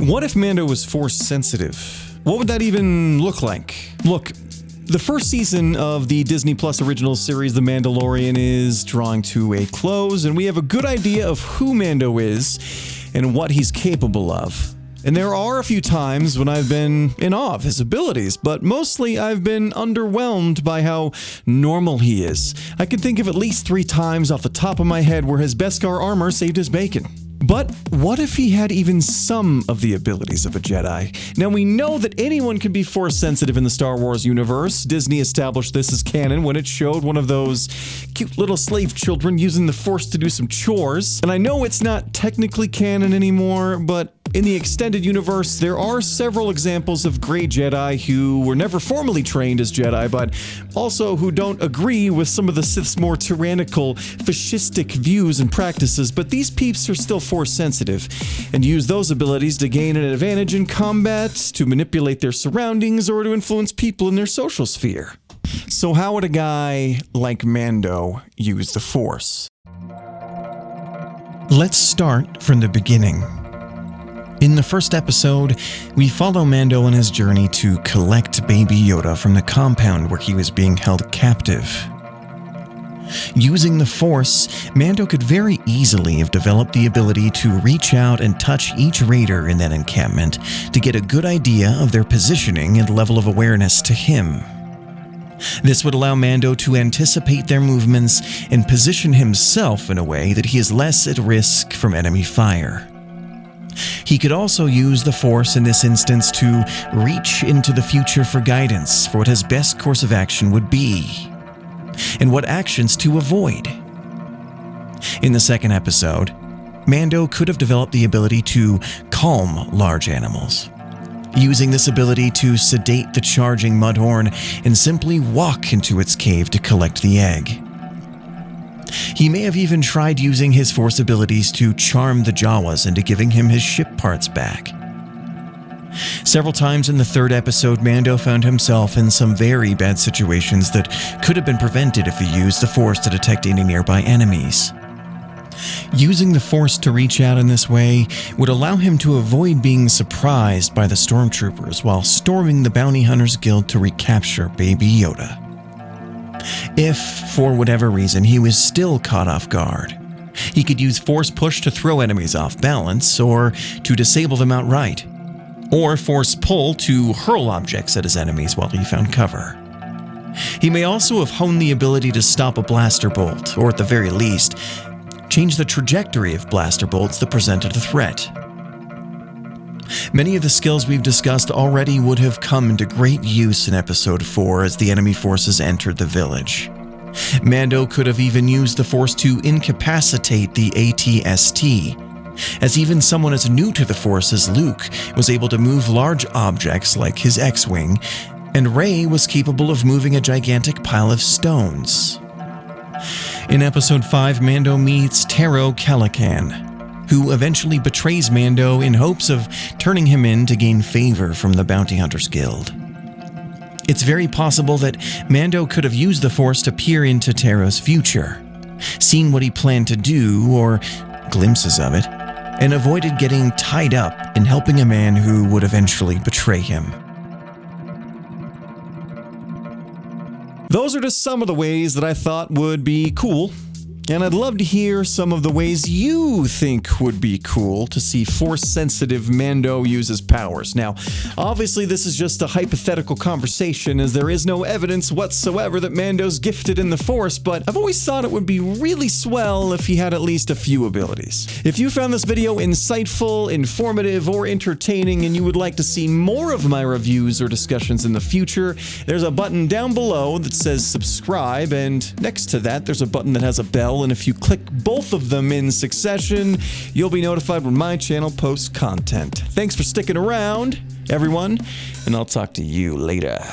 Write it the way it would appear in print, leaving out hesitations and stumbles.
What if Mando was Force sensitive? What would that even look like? Look, the first season of the Disney Plus original series, The Mandalorian, is drawing to a close, and we have a good idea of who Mando is and what he's capable of. And there are a few times when I've been in awe of his abilities, but mostly I've been underwhelmed by how normal he is. I can think of at least 3 times off the top of my head where his Beskar armor saved his bacon. But what if he had even some of the abilities of a Jedi? Now, we know that anyone can be Force sensitive in the Star Wars universe. Disney established this as canon when it showed one of those cute little slave children using the Force to do some chores. And I know it's not technically canon anymore, but in the extended universe, there are several examples of Grey Jedi who were never formally trained as Jedi, but also who don't agree with some of the Sith's more tyrannical, fascistic views and practices, but these peeps are still Force sensitive and use those abilities to gain an advantage in combat, to manipulate their surroundings, or to influence people in their social sphere. So how would a guy like Mando use the Force? Let's start from the beginning. In the first episode, we follow Mando on his journey to collect Baby Yoda from the compound where he was being held captive. Using the Force, Mando could very easily have developed the ability to reach out and touch each raider in that encampment to get a good idea of their positioning and level of awareness to him. This would allow Mando to anticipate their movements and position himself in a way that he is less at risk from enemy fire. He could also use the Force in this instance to reach into the future for guidance for what his best course of action would be, and what actions to avoid. In the second episode, Mando could have developed the ability to calm large animals, using this ability to sedate the charging Mudhorn and simply walk into its cave to collect the egg. He may have even tried using his Force abilities to charm the Jawas into giving him his ship parts back. Several times in the third episode, Mando found himself in some very bad situations that could have been prevented if he used the Force to detect any nearby enemies. Using the Force to reach out in this way would allow him to avoid being surprised by the stormtroopers while storming the Bounty Hunters Guild to recapture Baby Yoda. If, for whatever reason, he was still caught off guard, he could use Force Push to throw enemies off balance or to disable them outright, or Force Pull to hurl objects at his enemies while he found cover. He may also have honed the ability to stop a blaster bolt, or at the very least, change the trajectory of blaster bolts that presented a threat. Many of the skills we've discussed already would have come into great use in Episode 4 as the enemy forces entered the village. Mando could have even used the Force to incapacitate the AT-ST, as even someone as new to the Force as Luke was able to move large objects like his X-Wing, and Rey was capable of moving a gigantic pile of stones. In Episode 5, Mando meets Taro Calican, who eventually betrays Mando in hopes of turning him in to gain favor from the Bounty Hunters Guild. It's very possible that Mando could have used the Force to peer into Taro's future, seen what he planned to do, or glimpses of it, and avoided getting tied up in helping a man who would eventually betray him. Those are just some of the ways that I thought would be cool. And I'd love to hear some of the ways you think would be cool to see Force-sensitive Mando use his powers. Now, obviously this is just a hypothetical conversation as there is no evidence whatsoever that Mando's gifted in the Force, but I've always thought it would be really swell if he had at least a few abilities. If you found this video insightful, informative, or entertaining and you would like to see more of my reviews or discussions in the future, there's a button down below that says subscribe, and next to that there's a button that has a bell, and if you click both of them in succession, you'll be notified when my channel posts content. Thanks for sticking around, everyone, and I'll talk to you later.